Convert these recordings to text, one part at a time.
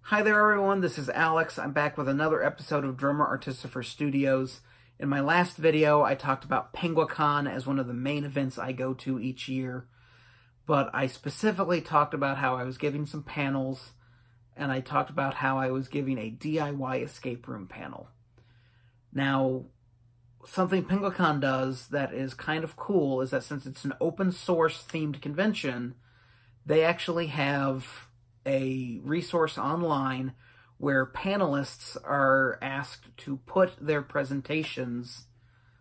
Hi there everyone, this is Alex. I'm back with another episode of Drummer Artificer Studios. In my last video, I talked about Penguicon as one of the main events I go to each year, but I specifically talked about how I was giving some panels, and I talked about how I was giving a DIY escape room panel. Now, something Penguicon does that is kind of cool is that since it's an open source themed convention, they actually have a resource online where panelists are asked to put their presentations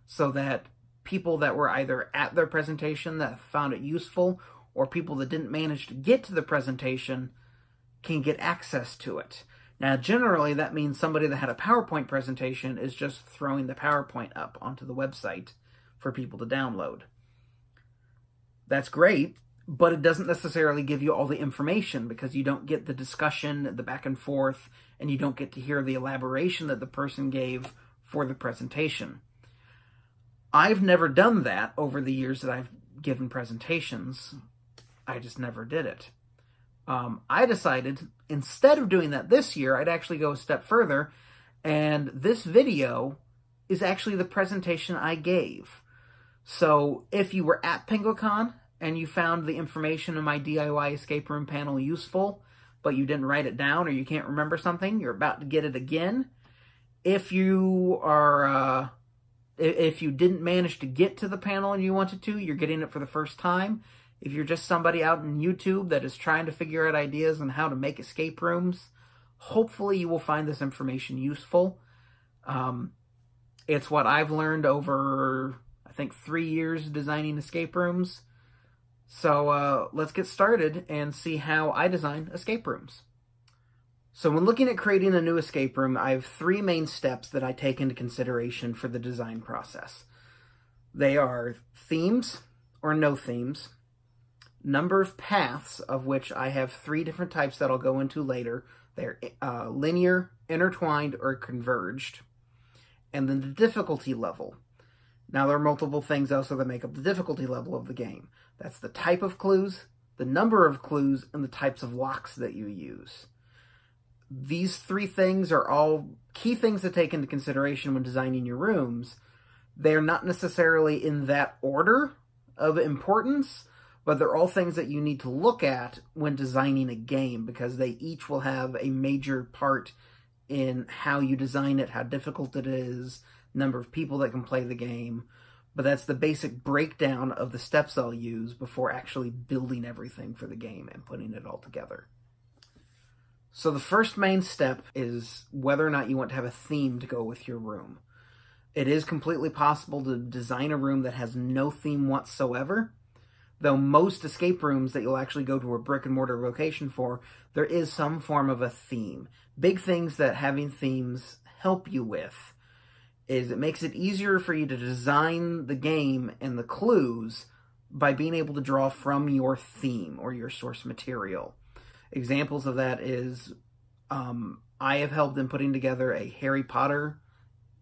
so that people that were either at their presentation that found it useful or people that didn't manage to get to the presentation can get access to it. Now, generally, that means somebody that had a PowerPoint presentation is just throwing the PowerPoint up onto the website for people to download. That's great, but it doesn't necessarily give you all the information because you don't get the discussion, the back and forth, and you don't get to hear the elaboration that the person gave for the presentation. I've never done that over the years that I've given presentations. I just never did it. I decided, instead of doing that this year, I'd actually go a step further, and this video is actually the presentation I gave. So if you were at Penguicon and you found the information in my DIY escape room panel useful, but you didn't write it down or you can't remember something, you're about to get it again. If you are, if you didn't manage to get to the panel and you wanted to, you're getting it for the first time. If you're just somebody out on YouTube that is trying to figure out ideas on how to make escape rooms, hopefully you will find this information useful. It's what I've learned over, I think, 3 years designing escape rooms. So let's get started and see how I design escape rooms. So when looking at creating a new escape room, I have 3 main steps that I take into consideration for the design process. They are themes or no themes, number of paths, of which I have 3 different types that I'll go into later. They're linear, intertwined, or converged, and then the difficulty level. Now, there are multiple things also that make up the difficulty level of the game. That's the type of clues, the number of clues, and the types of locks that you use. These 3 things are all key things to take into consideration when designing your rooms. They're not necessarily in that order of importance, but they're all things that you need to look at when designing a game because they each will have a major part in how you design it, how difficult it is, number of people that can play the game. But that's the basic breakdown of the steps I'll use before actually building everything for the game and putting it all together. So the first main step is whether or not you want to have a theme to go with your room. It is completely possible to design a room that has no theme whatsoever, though most escape rooms that you'll actually go to a brick and mortar location for, there is some form of a theme. Big things that having themes help you with is it makes it easier for you to design the game and the clues by being able to draw from your theme or your source material. Examples of that is I have helped in putting together a Harry Potter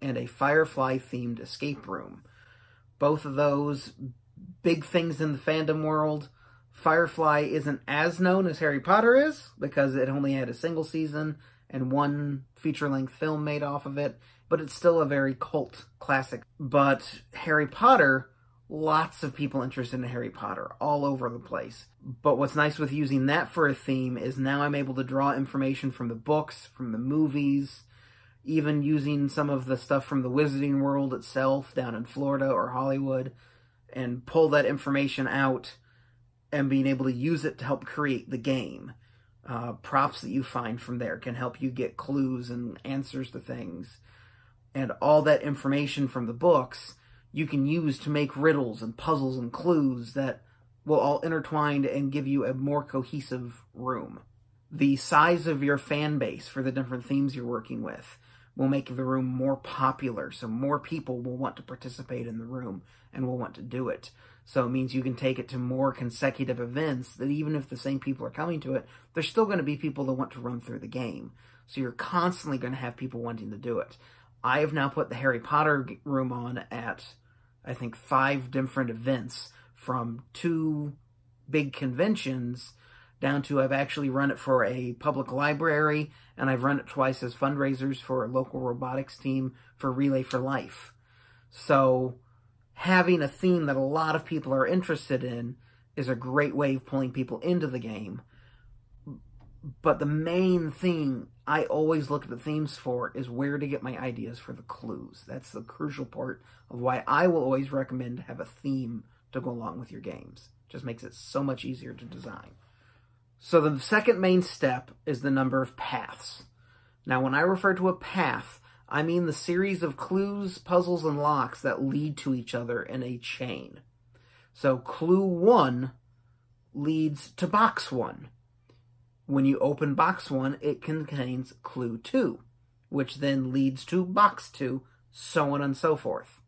and a Firefly themed escape room. Both of those big things in the fandom world. Firefly isn't as known as Harry Potter is because it only had a single season and 1 feature-length film made off of it, but it's still a very cult classic. But Harry Potter, lots of people interested in Harry Potter all over the place. But what's nice with using that for a theme is now I'm able to draw information from the books, from the movies, even using some of the stuff from the Wizarding World itself down in Florida or Hollywood, and pull that information out and being able to use it to help create the game. Props that you find from there can help you get clues and answers to things. And all that information from the books you can use to make riddles and puzzles and clues that will all intertwine and give you a more cohesive room. The size of your fan base for the different themes you're working with will make the room more popular, so more people will want to participate in the room and will want to do it. So it means you can take it to more consecutive events that even if the same people are coming to it, there's still going to be people that want to run through the game. So you're constantly going to have people wanting to do it. I have now put the Harry Potter room on at, I think, 5 different events from 2 big conventions down to I've actually run it for a public library, and I've run it twice as fundraisers for a local robotics team for Relay for Life. So having a theme that a lot of people are interested in is a great way of pulling people into the game. But the main thing I always look at the themes for is where to get my ideas for the clues. That's the crucial part of why I will always recommend to have a theme to go along with your games. It just makes it so much easier to design. So the second main step is the number of paths. Now, when I refer to a path, I mean the series of clues, puzzles, and locks that lead to each other in a chain. So clue 1 leads to box 1. When you open box 1, it contains clue 2, which then leads to box 2, so on and so forth.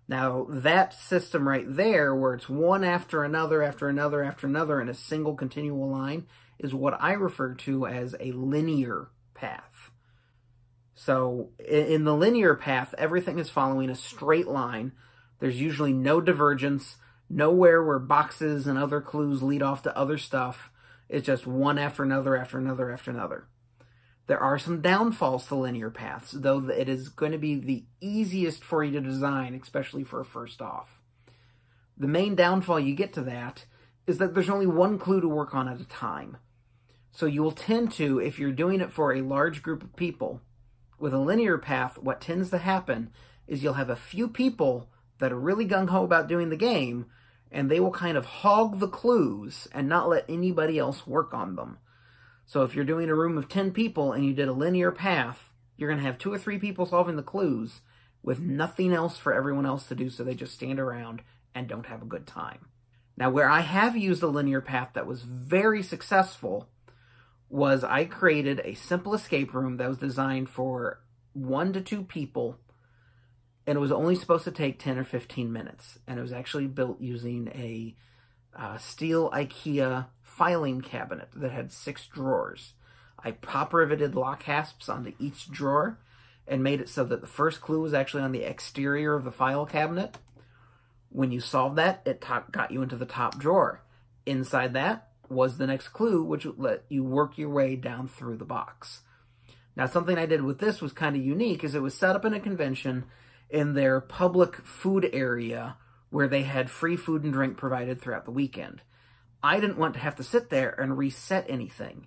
Now, that system right there, where it's one after another, after another, after another, in a single continual line, is what I refer to as a linear path. So, in the linear path, everything is following a straight line. There's usually no divergence, nowhere where boxes and other clues lead off to other stuff. It's just one after another, after another, after another. There are some downfalls to linear paths, though it is going to be the easiest for you to design, especially for a first off. The main downfall you get to that is that there's only one clue to work on at a time. So you will tend to, if you're doing it for a large group of people, with a linear path, what tends to happen is you'll have a few people that are really gung-ho about doing the game, and they will kind of hog the clues and not let anybody else work on them. So if you're doing a room of 10 people and you did a linear path, you're going to have 2 or 3 people solving the clues with nothing else for everyone else to do, so they just stand around and don't have a good time. Now, where I have used a linear path that was very successful was I created a simple escape room that was designed for 1 to 2 people, and it was only supposed to take 10 or 15 minutes. And it was actually built using a steel IKEA filing cabinet that had 6 drawers. I pop-riveted lock hasps onto each drawer and made it so that the first clue was actually on the exterior of the file cabinet. When you solved that, it got you into the top drawer. Inside that was the next clue, which would let you work your way down through the box. Now, something I did with this was kind of unique, is it was set up in a convention in their public food area where they had free food and drink provided throughout the weekend. I didn't want to have to sit there and reset anything.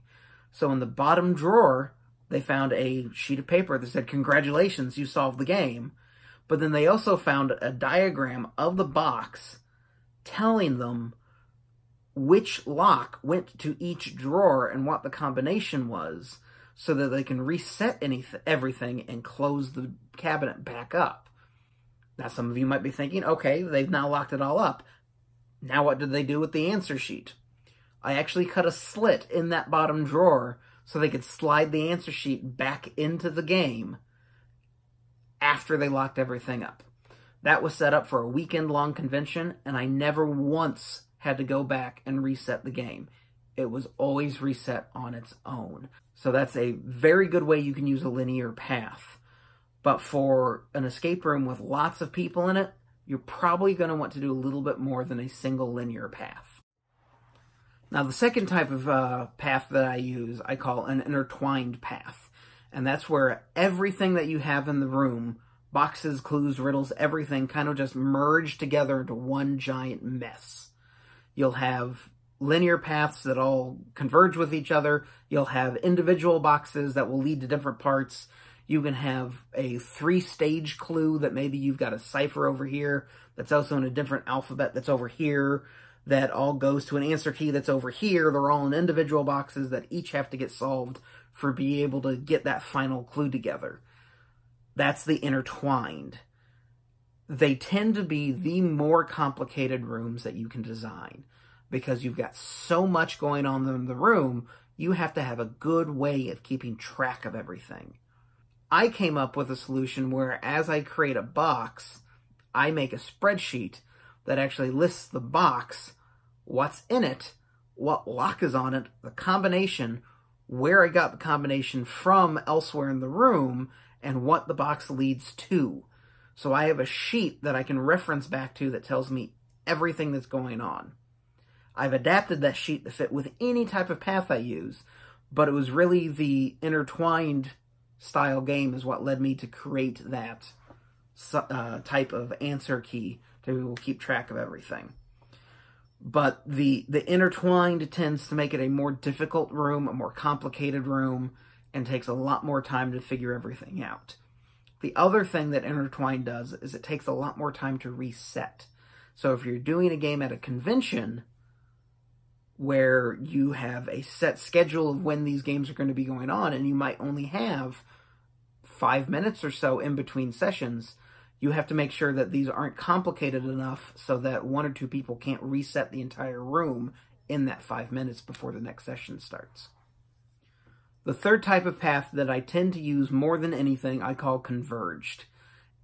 So in the bottom drawer, they found a sheet of paper that said, "Congratulations, you solved the game." But then they also found a diagram of the box telling them which lock went to each drawer and what the combination was, so that they can reset everything and close the cabinet back up. Now, some of you might be thinking, okay, they've now locked it all up. Now what did they do with the answer sheet? I actually cut a slit in that bottom drawer so they could slide the answer sheet back into the game after they locked everything up. That was set up for a weekend-long convention, and I never once had to go back and reset the game. It was always reset on its own. So that's a very good way you can use a linear path. But for an escape room with lots of people in it, you're probably going to want to do a little bit more than a single linear path. Now, the second type of path that I use, I call an intertwined path. And that's where everything that you have in the room, boxes, clues, riddles, everything, kind of just merge together into one giant mess. You'll have linear paths that all converge with each other. You'll have individual boxes that will lead to different parts. You can have a 3-stage clue that maybe you've got a cipher over here that's also in a different alphabet that's over here, that all goes to an answer key that's over here. They're all in individual boxes that each have to get solved for being able to get that final clue together. That's the intertwined. They tend to be the more complicated rooms that you can design, because you've got so much going on in the room, you have to have a good way of keeping track of everything. I came up with a solution where, as I create a box, I make a spreadsheet that actually lists the box, what's in it, what lock is on it, the combination, where I got the combination from elsewhere in the room, and what the box leads to. So I have a sheet that I can reference back to that tells me everything that's going on. I've adapted that sheet to fit with any type of path I use, but it was really the Intertwined style game is what led me to create that type of answer key to keep track of everything. But the Intertwined tends to make it a more difficult room, a more complicated room, and takes a lot more time to figure everything out. The other thing that Intertwined does is it takes a lot more time to reset. So if you're doing a game at a convention where you have a set schedule of when these games are going to be going on, and you might only have 5 minutes or so in between sessions, you have to make sure that these aren't complicated enough so that 1 or 2 people can't reset the entire room in that 5 minutes before the next session starts. The third type of path that I tend to use more than anything I call converged.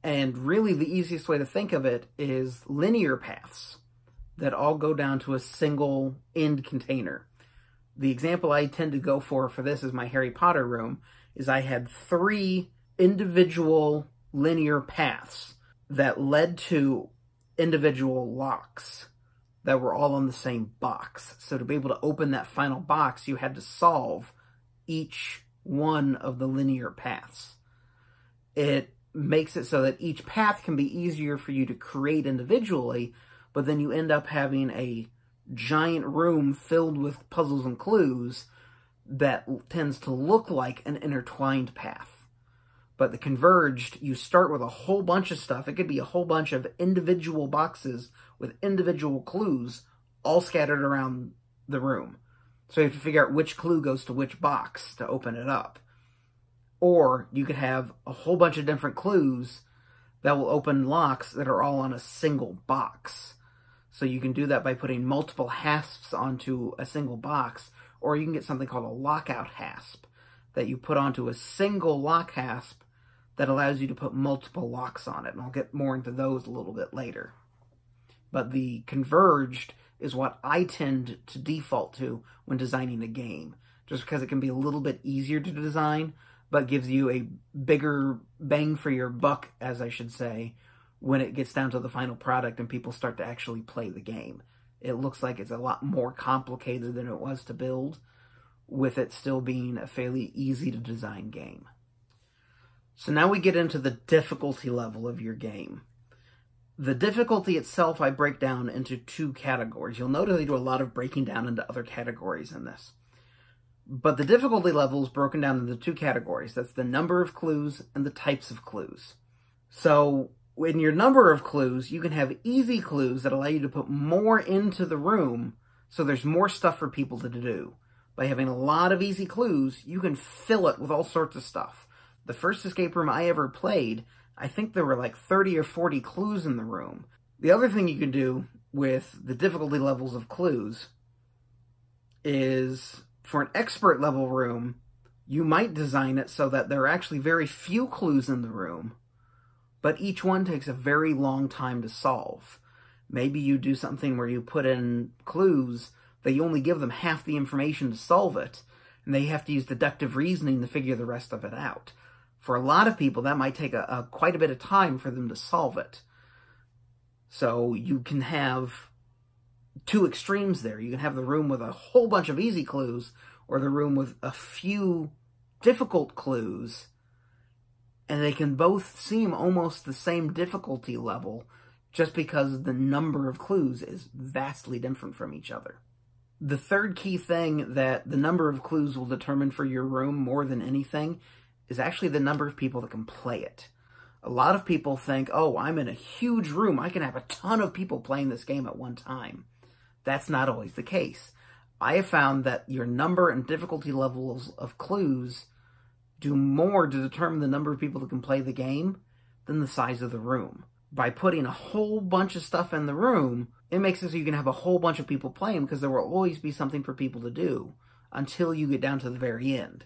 And really the easiest way to think of it is linear paths that all go down to a single end container. The example I tend to go for this is my Harry Potter room, is I had 3 individual linear paths that led to individual locks that were all on the same box. So to be able to open that final box, you had to solve each one of the linear paths. It makes it so that each path can be easier for you to create individually, but then you end up having a giant room filled with puzzles and clues that tends to look like an intertwined path. But the converged, you start with a whole bunch of stuff. It could be a whole bunch of individual boxes with individual clues all scattered around the room. So you have to figure out which clue goes to which box to open it up. Or you could have a whole bunch of different clues that will open locks that are all on a single box. So you can do that by putting multiple hasps onto a single box, or you can get something called a lockout hasp that you put onto a single lock hasp that allows you to put multiple locks on it. And I'll get more into those a little bit later. But the converged is what I tend to default to when designing a game, just because it can be a little bit easier to design, but gives you a bigger bang for your buck, as I should say, when it gets down to the final product and people start to actually play the game. It looks like it's a lot more complicated than it was to build, with it still being a fairly easy to design game. So now we get into the difficulty level of your game. The difficulty itself I break down into 2 categories. You'll notice I do a lot of breaking down into other categories in this. But the difficulty level is broken down into 2 categories. That's the number of clues and the types of clues. So in your number of clues, you can have easy clues that allow you to put more into the room, so there's more stuff for people to do. By having a lot of easy clues, you can fill it with all sorts of stuff. The first escape room I ever played, I think there were like 30 or 40 clues in the room. The other thing you can do with the difficulty levels of clues is, for an expert level room, you might design it so that there are actually very few clues in the room, but each one takes a very long time to solve. Maybe you do something where you put in clues that you only give them half the information to solve it, and they have to use deductive reasoning to figure the rest of it out. For a lot of people, that might take quite a bit of time for them to solve it. So you can have 2 extremes there. You can have the room with a whole bunch of easy clues, or the room with a few difficult clues, and they can both seem almost the same difficulty level, just because the number of clues is vastly different from each other. The third key thing that the number of clues will determine for your room more than anything is actually the number of people that can play it. A lot of people think, oh, I'm in a huge room, I can have a ton of people playing this game at one time. That's not always the case. I have found that your number and difficulty levels of clues do more to determine the number of people that can play the game than the size of the room. By putting a whole bunch of stuff in the room, it makes it so you can have a whole bunch of people playing, because there will always be something for people to do until you get down to the very end.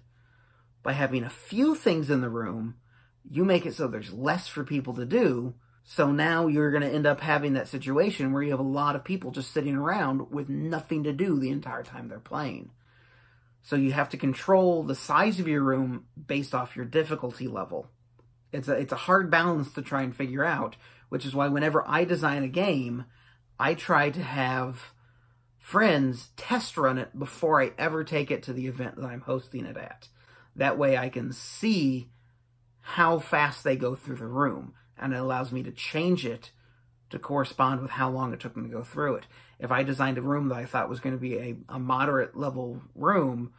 By having a few things in the room, you make it so there's less for people to do, so now you're going to end up having that situation where you have a lot of people just sitting around with nothing to do the entire time they're playing. So you have to control the size of your room based off your difficulty level. It's a hard balance to try and figure out, which is why whenever I design a game, I try to have friends test run it before I ever take it to the event that I'm hosting it at. That way I can see how fast they go through the room, and it allows me to change it to correspond with how long it took them to go through it. If I designed a room that I thought was going to be a moderate level room,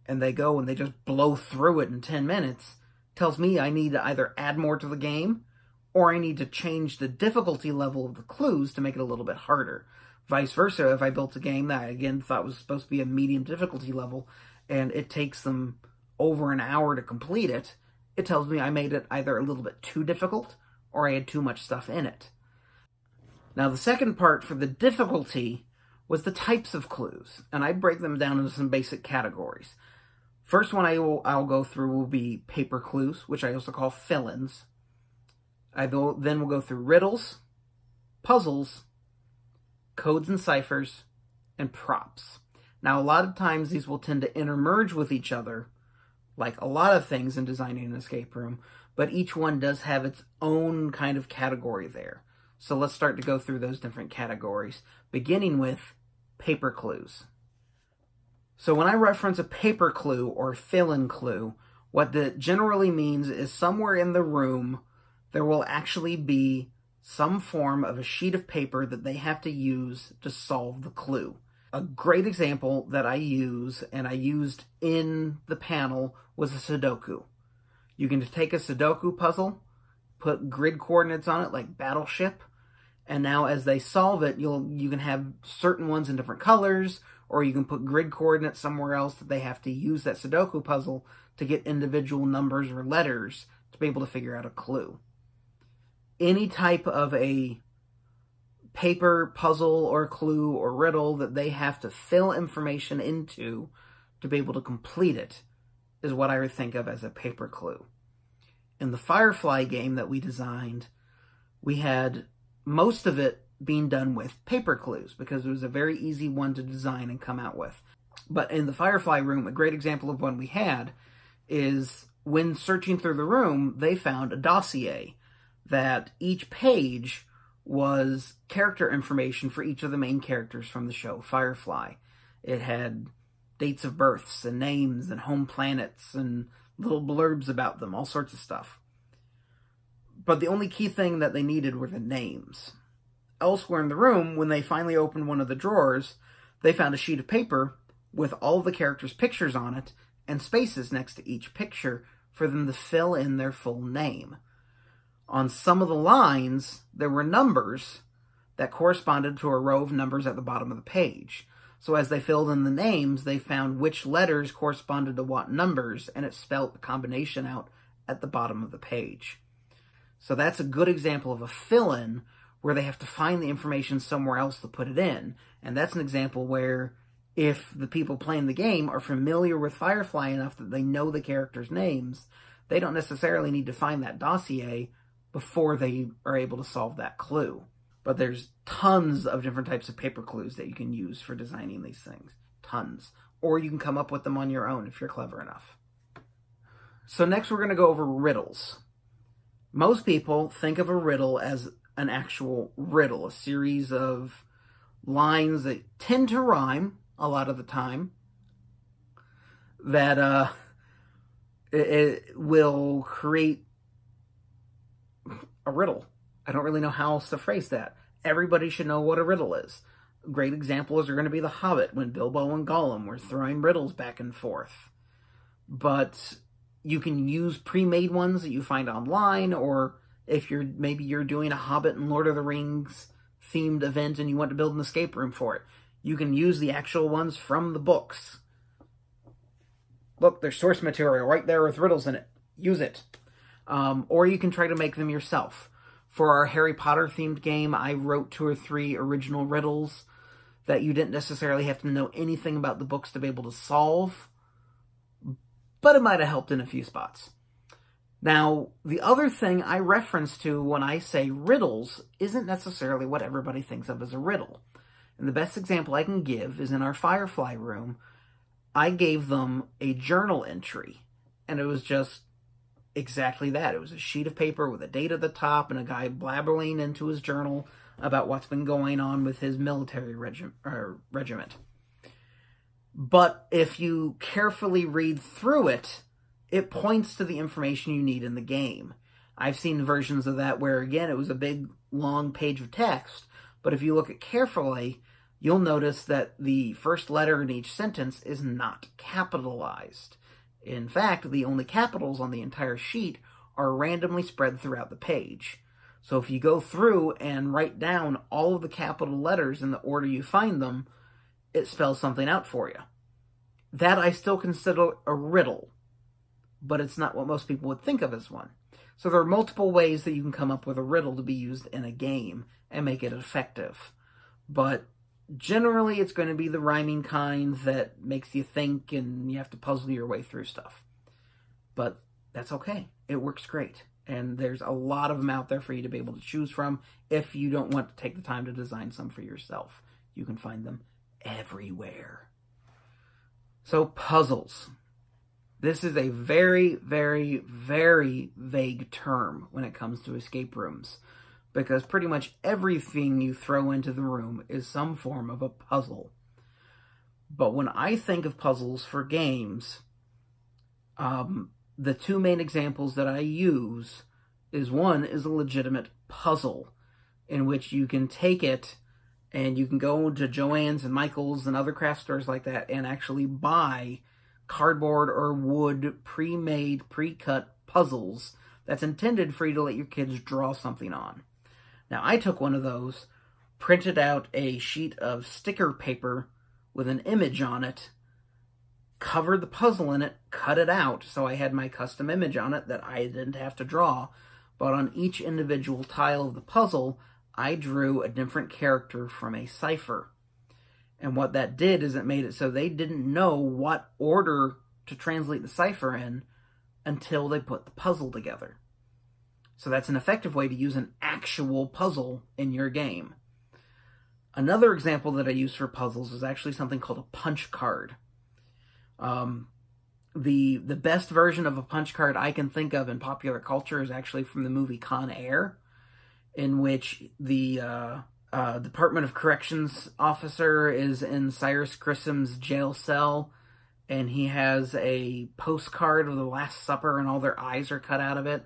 and they go and they just blow through it in 10 minutes, tells me I need to either add more to the game, or I need to change the difficulty level of the clues to make it a little bit harder. Vice versa, if I built a game that I, again, thought was supposed to be a medium difficulty level, and it takes them over an hour to complete it, it tells me I made it either a little bit too difficult, or I had too much stuff in it. Now, the second part for the difficulty was the types of clues, and I break them down into some basic categories. First one I'll go through will be paper clues, which I also call fill-ins. Then we'll go through riddles, puzzles, codes and ciphers, and props. Now, a lot of times these will tend to intermerge with each other, like a lot of things in designing an escape room, but each one does have its own kind of category there. So let's start to go through those different categories, beginning with paper clues. So when I reference a paper clue or fill-in clue, what that generally means is somewhere in the room there will actually be some form of a sheet of paper that they have to use to solve the clue. A great example that I use, and I used in the panel, was a Sudoku. You can take a Sudoku puzzle, put grid coordinates on it like Battleship, and now as they solve it, you can have certain ones in different colors, or you can put grid coordinates somewhere else that they have to use that Sudoku puzzle to get individual numbers or letters to be able to figure out a clue. Any type of a paper puzzle or clue or riddle that they have to fill information into to be able to complete it is what I would think of as a paper clue. In the Firefly game that we designed, we had most of it being done with paper clues because it was a very easy one to design and come out with. But in the Firefly room, a great example of one we had is when searching through the room, they found a dossier that each page was character information for each of the main characters from the show Firefly. It had dates of births and names and home planets and little blurbs about them, all sorts of stuff. But the only key thing that they needed were the names. Elsewhere in the room, when they finally opened one of the drawers, they found a sheet of paper with all of the characters' pictures on it and spaces next to each picture for them to fill in their full name. On some of the lines, there were numbers that corresponded to a row of numbers at the bottom of the page. So as they filled in the names, they found which letters corresponded to what numbers, and it spelled the combination out at the bottom of the page. So that's a good example of a fill-in where they have to find the information somewhere else to put it in. And that's an example where if the people playing the game are familiar with Firefly enough that they know the characters' names, they don't necessarily need to find that dossier before they are able to solve that clue. But there's tons of different types of paper clues that you can use for designing these things. Tons. Or you can come up with them on your own if you're clever enough. So next we're going to go over riddles. Most people think of a riddle as an actual riddle, a series of lines that tend to rhyme a lot of the time, that it will create a riddle. I don't really know how else to phrase that. Everybody should know what a riddle is. Great examples are going to be The Hobbit, when Bilbo and Gollum were throwing riddles back and forth. But you can use pre-made ones that you find online, or if maybe you're doing a Hobbit and Lord of the Rings themed event and you want to build an escape room for it, you can use the actual ones from the books. Look, there's source material right there with riddles in it. Use it. Or you can try to make them yourself. For our Harry Potter themed game, I wrote 2 or 3 original riddles that you didn't necessarily have to know anything about the books to be able to solve, but it might have helped in a few spots. Now, the other thing I reference to when I say riddles isn't necessarily what everybody thinks of as a riddle. And the best example I can give is in our Firefly room. I gave them a journal entry, and it was just exactly that. It was a sheet of paper with a date at the top and a guy blabbering into his journal about what's been going on with his military regiment. But if you carefully read through it, it points to the information you need in the game. I've seen versions of that where, again, it was a big, long page of text, but if you look at carefully, you'll notice that the first letter in each sentence is not capitalized. In fact, the only capitals on the entire sheet are randomly spread throughout the page. So if you go through and write down all of the capital letters in the order you find them, it spells something out for you. That I still consider a riddle, but it's not what most people would think of as one. So there are multiple ways that you can come up with a riddle to be used in a game and make it effective. But generally, it's going to be the rhyming kind that makes you think and you have to puzzle your way through stuff. But that's okay. It works great. And there's a lot of them out there for you to be able to choose from if you don't want to take the time to design some for yourself. You can find them everywhere. So, puzzles. This is a very, very, very vague term when it comes to escape rooms, because pretty much everything you throw into the room is some form of a puzzle. But when I think of puzzles for games, the two main examples that I use is one is a legitimate puzzle in which you can take it and you can go to Joann's and Michael's and other craft stores like that and actually buy cardboard or wood pre-made, pre-cut puzzles that's intended for you to let your kids draw something on. Now, I took one of those, printed out a sheet of sticker paper with an image on it, covered the puzzle in it, cut it out, so I had my custom image on it that I didn't have to draw, but on each individual tile of the puzzle, I drew a different character from a cipher. And what that did is it made it so they didn't know what order to translate the cipher in until they put the puzzle together. So that's an effective way to use an actual puzzle in your game. Another example that I use for puzzles is actually something called a punch card. The best version of a punch card I can think of in popular culture is actually from the movie Con Air, in which the Department of Corrections officer is in Cyrus Grissom's jail cell, and he has a postcard of the Last Supper, and all their eyes are cut out of it.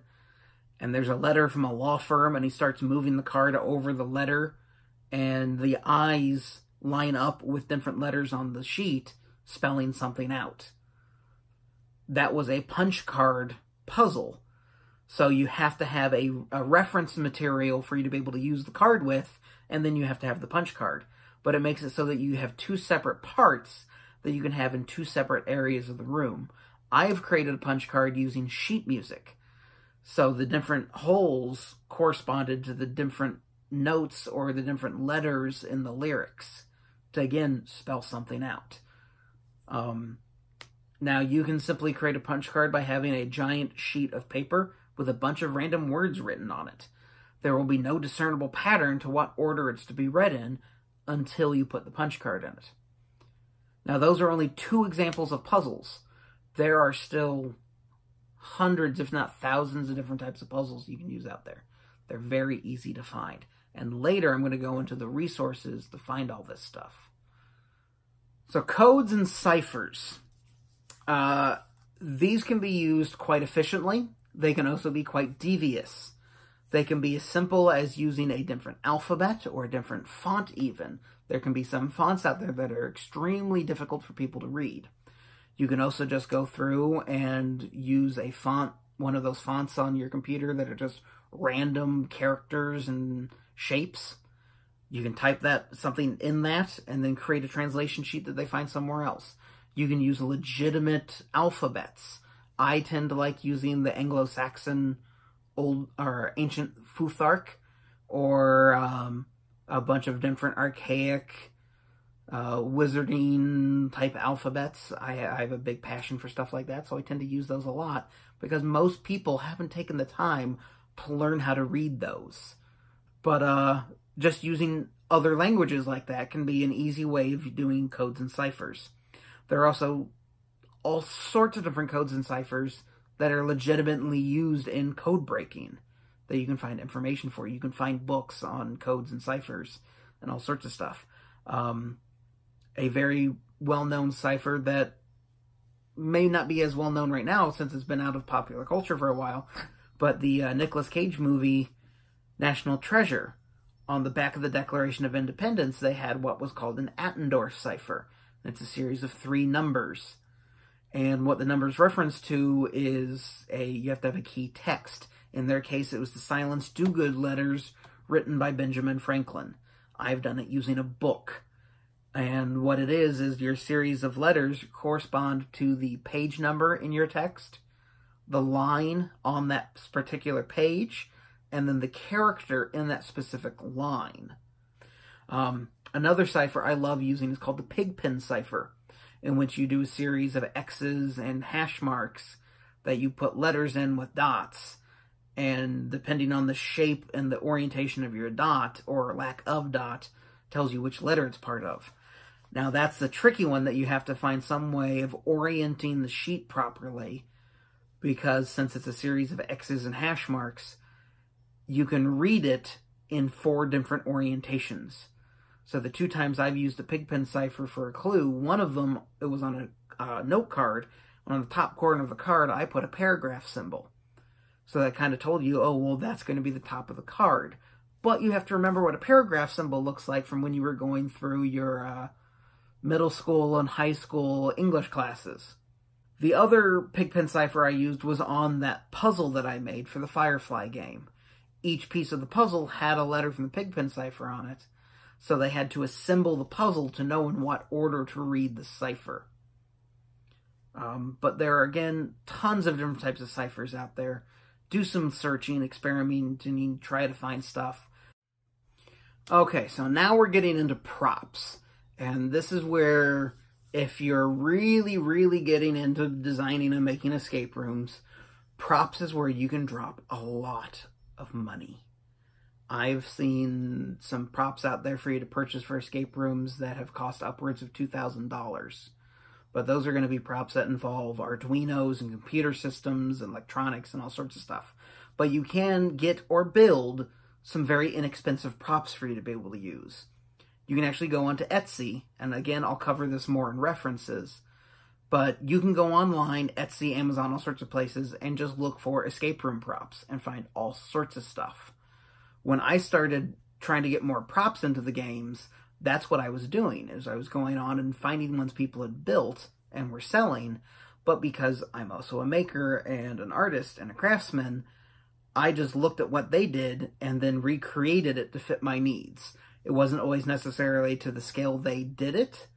And there's a letter from a law firm, and he starts moving the card over the letter, and the eyes line up with different letters on the sheet, spelling something out. That was a punch card puzzle. So you have to have a reference material for you to be able to use the card with, and then you have to have the punch card. But it makes it so that you have two separate parts that you can have in two separate areas of the room. I've created a punch card using sheet music. So the different holes corresponded to the different notes or the different letters in the lyrics to, again, spell something out. Now, you can simply create a punch card by having a giant sheet of paper with a bunch of random words written on it. There will be no discernible pattern to what order it's to be read in until you put the punch card in it. Now, those are only two examples of puzzles. There are still hundreds, if not thousands, of different types of puzzles you can use out there. They're very easy to find. And later, I'm going to go into the resources to find all this stuff. So, codes and ciphers. These can be used quite efficiently. They can also be quite devious. They can be as simple as using a different alphabet or a different font even. There can be some fonts out there that are extremely difficult for people to read. You can also just go through and use a font, one of those fonts on your computer that are just random characters and shapes. You can type something in that and then create a translation sheet that they find somewhere else. You can use legitimate alphabets. I tend to like using the Anglo-Saxon old or ancient Futhark, or a bunch of different archaic wizarding type alphabets. I have a big passion for stuff like that, so I tend to use those a lot because most people haven't taken the time to learn how to read those. But just using other languages like that can be an easy way of doing codes and ciphers. There are also all sorts of different codes and ciphers that are legitimately used in code breaking. that you can find information for. You can find books on codes and ciphers and all sorts of stuff. A very well-known cipher that may not be as well-known right now since it's been out of popular culture for a while, but the Nicolas Cage movie National Treasure, on the back of the Declaration of Independence, they had what was called an Attendorf cipher. It's a series of 3 numbers. And what the numbers reference to is you have to have a key text. In their case, it was the Silence Do-Good letters written by Benjamin Franklin. I've done it using a book. And what it is your series of letters correspond to the page number in your text, the line on that particular page, and then the character in that specific line. Another cipher I love using is called the Pigpen cipher, in which you do a series of X's and hash marks that you put letters in with dots, and depending on the shape and the orientation of your dot, or lack of dot, tells you which letter it's part of. Now that's the tricky one that you have to find some way of orienting the sheet properly, because since it's a series of X's and hash marks, you can read it in 4 different orientations. So the 2 times I've used the Pigpen cipher for a clue, one of them, it was on a note card, and on the top corner of the card, I put a paragraph symbol. So that kind of told you, oh, well, that's going to be the top of the card. But you have to remember what a paragraph symbol looks like from when you were going through your middle school and high school English classes. The other Pigpen cipher I used was on that puzzle that I made for the Firefly game. Each piece of the puzzle had a letter from the Pigpen cipher on it, so they had to assemble the puzzle to know in what order to read the cipher. But there are, again, tons of different types of ciphers out there. Do some searching, experimenting, try to find stuff. Okay, so now we're getting into props. And this is where, if you're really, really getting into designing and making escape rooms, props is where you can drop a lot of money. I've seen some props out there for you to purchase for escape rooms that have cost upwards of $2,000. But those are going to be props that involve Arduinos and computer systems and electronics and all sorts of stuff. But you can get or build some very inexpensive props for you to be able to use. You can actually go onto Etsy, and again, I'll cover this more in references, but you can go online, Etsy, Amazon, all sorts of places, and just look for escape room props and find all sorts of stuff. When I started trying to get more props into the games, that's what I was doing, is I was going on and finding ones people had built and were selling, but because I'm also a maker and an artist and a craftsman, I just looked at what they did and then recreated it to fit my needs. It wasn't always necessarily to the scale they did it,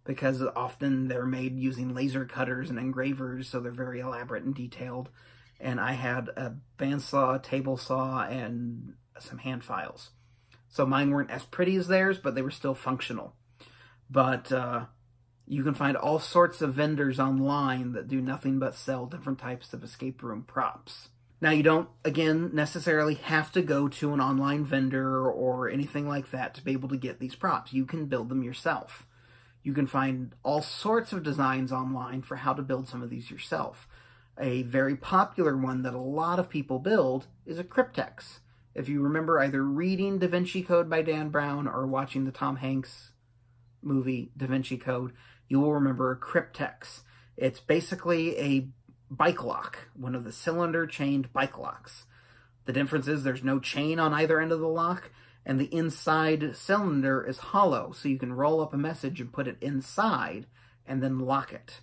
because often they're made using laser cutters and engravers, so they're very elaborate and detailed. And I had a bandsaw, a table saw, and some hand files. So mine weren't as pretty as theirs, but they were still functional. But you can find all sorts of vendors online that do nothing but sell different types of escape room props. Now, you don't, again, necessarily have to go to an online vendor or anything like that to be able to get these props. You can build them yourself. You can find all sorts of designs online for how to build some of these yourself. A very popular one that a lot of people build is a cryptex. If you remember either reading Da Vinci Code by Dan Brown or watching the Tom Hanks movie Da Vinci Code, you will remember a cryptex. It's basically a bike lock, one of the cylinder-chained bike locks. The difference is there's no chain on either end of the lock, and the inside cylinder is hollow, so you can roll up a message and put it inside and then lock it.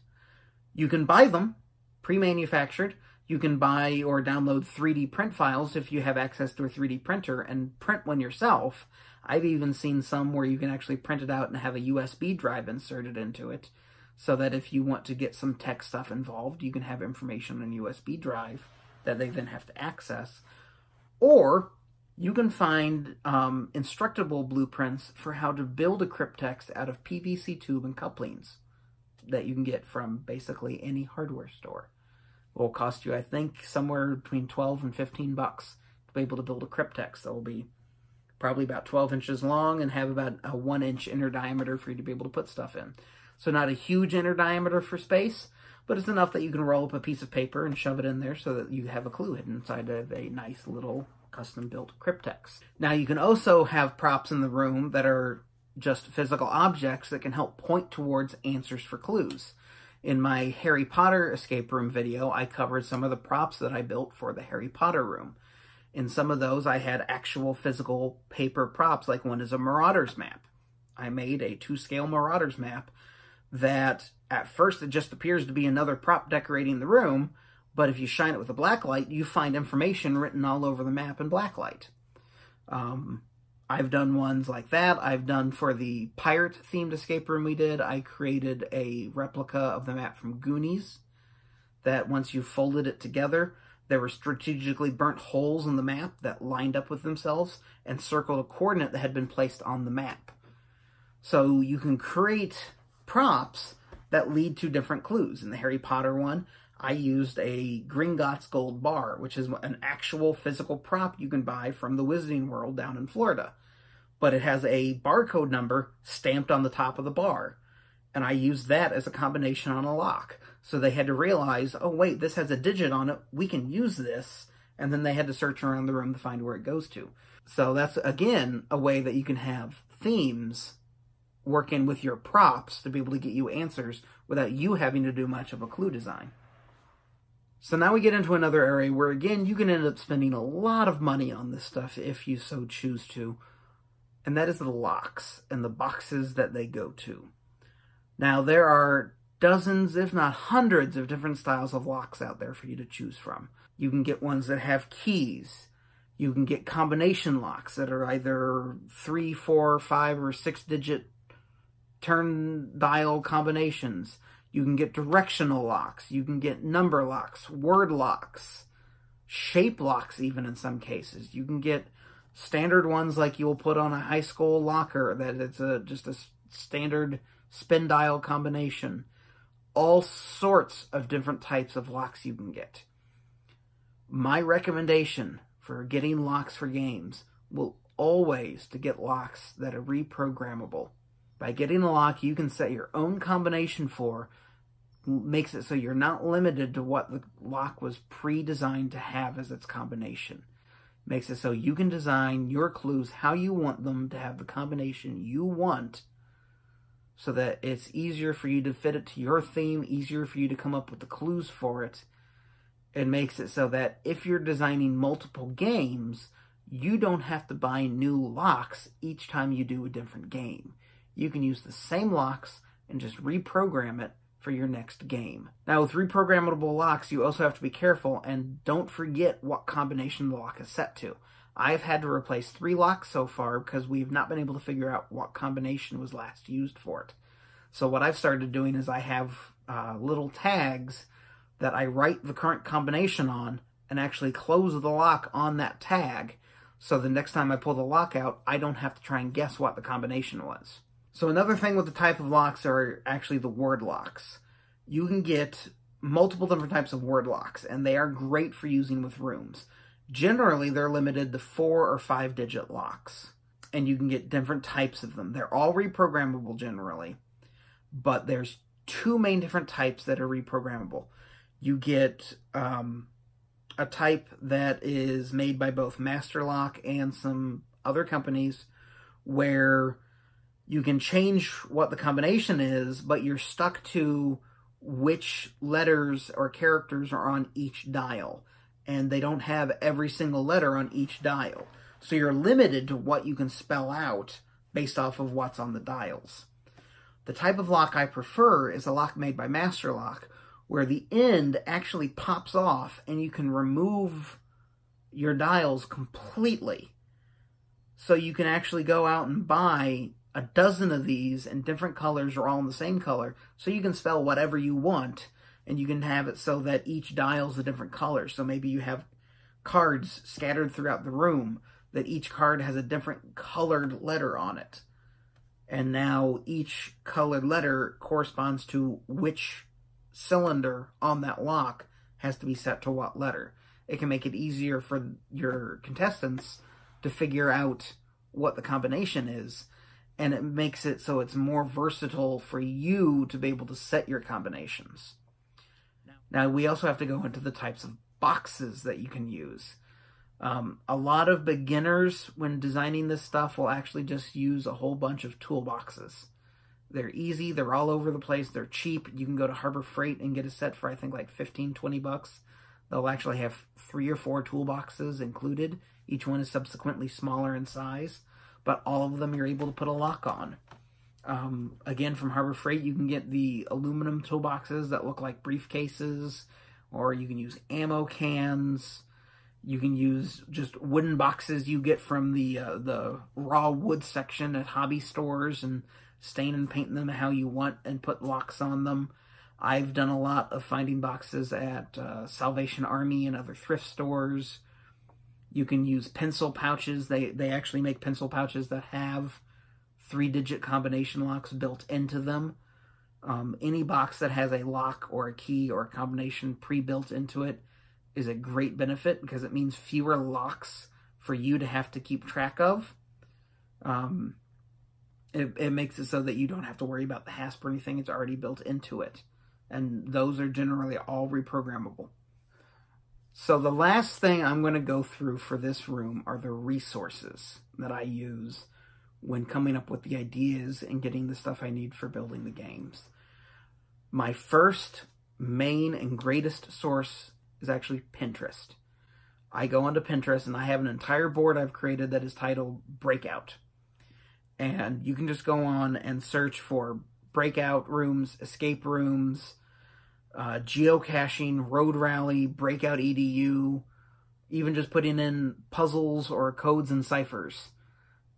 You can buy them pre-manufactured. You can buy or download 3D print files if you have access to a 3D printer and print one yourself. I've even seen some where you can actually print it out and have a USB drive inserted into it, so that if you want to get some tech stuff involved, you can have information on a USB drive that they then have to access. Or you can find instructable blueprints for how to build a cryptex out of PVC tube and couplings that you can get from basically any hardware store. It will cost you, I think, somewhere between 12 and 15 bucks to be able to build a cryptex that will be probably about 12 inches long and have about a 1-inch inner diameter for you to be able to put stuff in. So not a huge inner diameter for space, but it's enough that you can roll up a piece of paper and shove it in there so that you have a clue hidden inside of a nice little custom-built cryptex. Now, you can also have props in the room that are just physical objects that can help point towards answers for clues. In my Harry Potter escape room video, I covered some of the props that I built for the Harry Potter room. In some of those, I had actual physical paper props, like one is a Marauders map. I made a 2-scale Marauders map that, at first, it just appears to be another prop decorating the room, but if you shine it with a black light, you find information written all over the map in black light. I've done ones like that. I've done for the pirate-themed escape room we did, I created a replica of the map from Goonies that once you folded it together, there were strategically burnt holes in the map that lined up with themselves and circled a coordinate that had been placed on the map. So you can create props that lead to different clues. In the Harry Potter one, I used a Gringotts gold bar, which is an actual physical prop you can buy from the Wizarding World down in Florida. But it has a barcode number stamped on the top of the bar. And I used that as a combination on a lock. So they had to realize, oh wait, this has a digit on it, we can use this. And then they had to search around the room to find where it goes to. So that's, again, a way that you can have themes working with your props to be able to get you answers without you having to do much of a clue design. So now we get into another area where, again, you can end up spending a lot of money on this stuff if you so choose to, and that is the locks and the boxes that they go to. Now, there are dozens, if not hundreds, of different styles of locks out there for you to choose from. You can get ones that have keys. You can get combination locks that are either 3, 4, 5, or 6-digit turn dial combinations. You can get directional locks, you can get number locks, word locks, shape locks even in some cases. You can get standard ones like you'll put on a high school locker, that it's just a standard spin dial combination. All sorts of different types of locks you can get. My recommendation for getting locks for games will always to get locks that are reprogrammable. By getting a lock you can set your own combination for, makes it so you're not limited to what the lock was pre-designed to have as its combination. Makes it so you can design your clues how you want them to have the combination you want, so that it's easier for you to fit it to your theme, easier for you to come up with the clues for it. It makes it so that if you're designing multiple games, you don't have to buy new locks each time you do a different game. You can use the same locks and just reprogram it for your next game. Now, with reprogrammable locks, you also have to be careful and don't forget what combination the lock is set to. I've had to replace 3 locks so far because we've not been able to figure out what combination was last used for it. So what I've started doing is I have little tags that I write the current combination on and actually close the lock on that tag, so the next time I pull the lock out, I don't have to try and guess what the combination was. So another thing with the type of locks are actually the word locks. You can get multiple different types of word locks, and they are great for using with rooms. Generally, they're limited to 4 or 5-digit locks, and you can get different types of them. They're all reprogrammable generally, but there's 2 main different types that are reprogrammable. You get a type that is made by both Master Lock and some other companies where you can change what the combination is, but you're stuck to which letters or characters are on each dial. And they don't have every single letter on each dial. So you're limited to what you can spell out based off of what's on the dials. The type of lock I prefer is a lock made by Master Lock, where the end actually pops off and you can remove your dials completely. So you can actually go out and buy a dozen of these in different colors or all in the same color, so you can spell whatever you want, and you can have it so that each dial is a different color. So maybe you have cards scattered throughout the room, that each card has a different colored letter on it. And now each colored letter corresponds to which cylinder on that lock has to be set to what letter. It can make it easier for your contestants to figure out what the combination is, and it makes it so it's more versatile for you to be able to set your combinations. Now, we also have to go into the types of boxes that you can use. A lot of beginners, when designing this stuff, will actually just use a whole bunch of toolboxes. They're easy, they're all over the place, they're cheap. You can go to Harbor Freight and get a set for, I think, like 15, 20 bucks. They'll actually have 3 or 4 toolboxes included. Each one is subsequently smaller in size, but all of them you're able to put a lock on. Again, from Harbor Freight, you can get the aluminum toolboxes that look like briefcases, or you can use ammo cans. You can use just wooden boxes you get from the raw wood section at hobby stores and stain and paint them how you want and put locks on them. I've done a lot of finding boxes at Salvation Army and other thrift stores. You can use pencil pouches. They actually make pencil pouches that have 3-digit combination locks built into them. Any box that has a lock or a key or a combination pre-built into it is a great benefit because it means fewer locks for you to have to keep track of. It makes it so that you don't have to worry about the hasp or anything. It's already built into it. And those are generally all reprogrammable. So the last thing I'm going to go through for this room are the resources that I use when coming up with the ideas and getting the stuff I need for building the games. My first, main, and greatest source is actually Pinterest. I go onto Pinterest and I have an entire board I've created that is titled Breakout. And you can just go on and search for breakout rooms, escape rooms, geocaching, road rally, breakout EDU, even just putting in puzzles or codes and ciphers.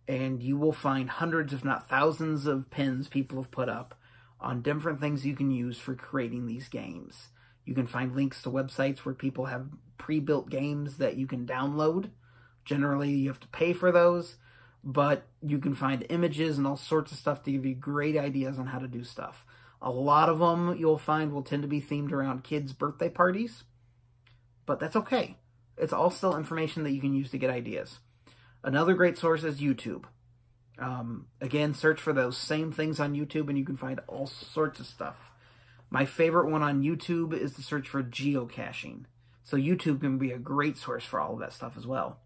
And you will find hundreds, if not thousands, of pins people have put up on different things you can use for creating these games. You can find links to websites where people have pre-built games that you can download. Generally, you have to pay for those, but you can find images and all sorts of stuff to give you great ideas on how to do stuff. A lot of them you'll find will tend to be themed around kids' birthday parties, but that's okay. It's all still information that you can use to get ideas. Another great source is YouTube. Again, search for those same things on YouTube and you can find all sorts of stuff. My favorite one on YouTube is to search for geocaching. So YouTube can be a great source for all of that stuff as well.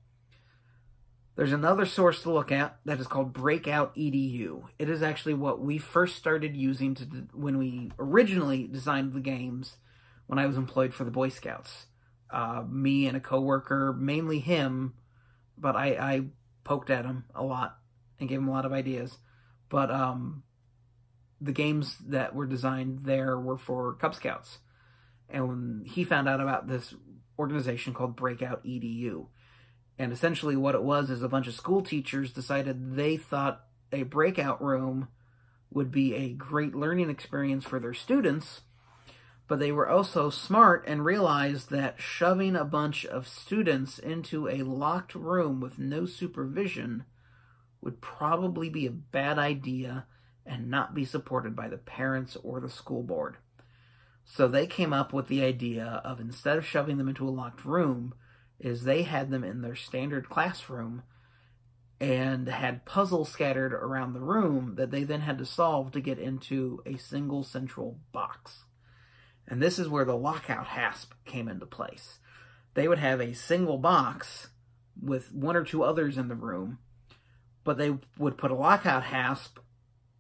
There's another source to look at that is called Breakout EDU. It is actually what we first started using when we originally designed the games when I was employed for the Boy Scouts. Me and a coworker, mainly him, but I poked at him a lot and gave him a lot of ideas. But the games that were designed there were for Cub Scouts. And when he found out about this organization called Breakout EDU, and essentially what it was is a bunch of school teachers decided they thought a breakout room would be a great learning experience for their students, but they were also smart and realized that shoving a bunch of students into a locked room with no supervision would probably be a bad idea and not be supported by the parents or the school board. So they came up with the idea of, instead of shoving them into a locked room, is they had them in their standard classroom and had puzzles scattered around the room that they then had to solve to get into a single central box. And this is where the lockout hasp came into place. They would have a single box with 1 or 2 others in the room, but they would put a lockout hasp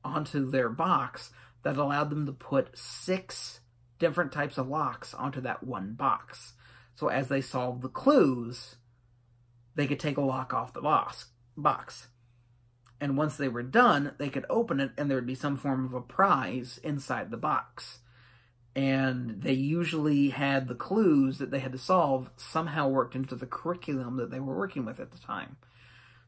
onto their box that allowed them to put 6 different types of locks onto that one box. So as they solved the clues, they could take a lock off the box. And once they were done, they could open it and there would be some form of a prize inside the box. And they usually had the clues that they had to solve somehow worked into the curriculum that they were working with at the time.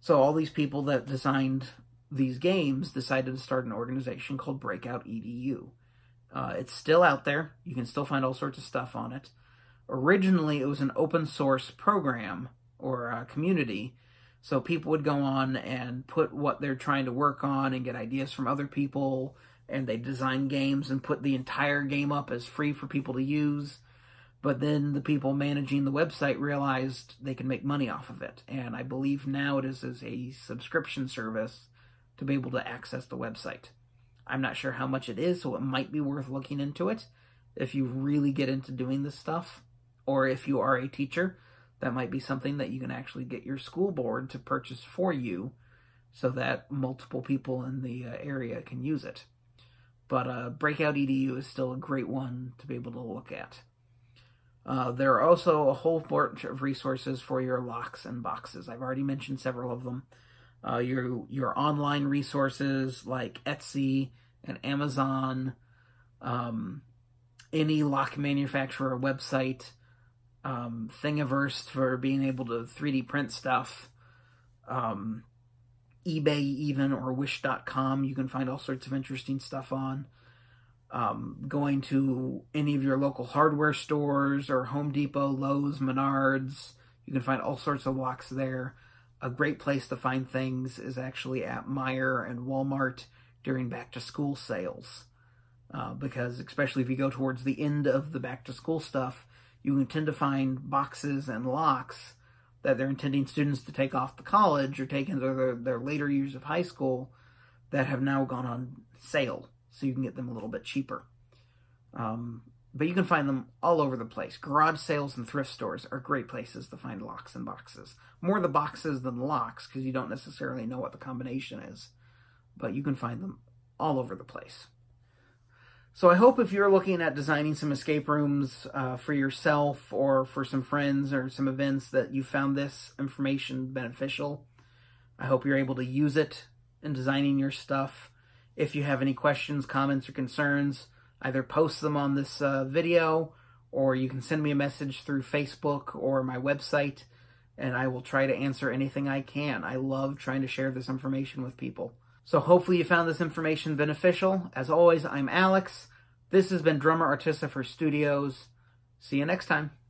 So all these people that designed these games decided to start an organization called Breakout EDU. It's still out there. You can still find all sorts of stuff on it. Originally, it was an open source program or community, so people would go on and put what they're trying to work on and get ideas from other people, and they design games and put the entire game up as free for people to use. But then the people managing the website realized they could make money off of it, and I believe now it is as a subscription service to be able to access the website. I'm not sure how much it is, so it might be worth looking into it if you really get into doing this stuff, or if you are a teacher. that might be something that you can actually get your school board to purchase for you so that multiple people in the area can use it. But Breakout EDU is still a great one to be able to look at. There are also a whole bunch of resources for your locks and boxes. I've already mentioned several of them. Your online resources like Etsy and Amazon, any lock manufacturer website, Thingiverse for being able to 3D print stuff, eBay even, or Wish.com, you can find all sorts of interesting stuff on. Going to any of your local hardware stores or Home Depot, Lowe's, Menards, you can find all sorts of locks there. A great place to find things is actually at Meijer and Walmart during back-to-school sales. Because especially if you go towards the end of the back-to-school stuff, you can tend to find boxes and locks that they're intending students to take off to college or take into their later years of high school that have now gone on sale, so you can get them a little bit cheaper. But you can find them all over the place. Garage sales and thrift stores are great places to find locks and boxes. More the boxes than the locks, because you don't necessarily know what the combination is. But you can find them all over the place. So I hope if you're looking at designing some escape rooms for yourself or for some friends or some events that you found this information beneficial. I hope you're able to use it in designing your stuff. If you have any questions, comments, or concerns, either post them on this video, or you can send me a message through Facebook or my website, and I will try to answer anything I can. I love trying to share this information with people. So hopefully you found this information beneficial. As always, I'm Alex. This has been Drummer Artificer Studios. See you next time.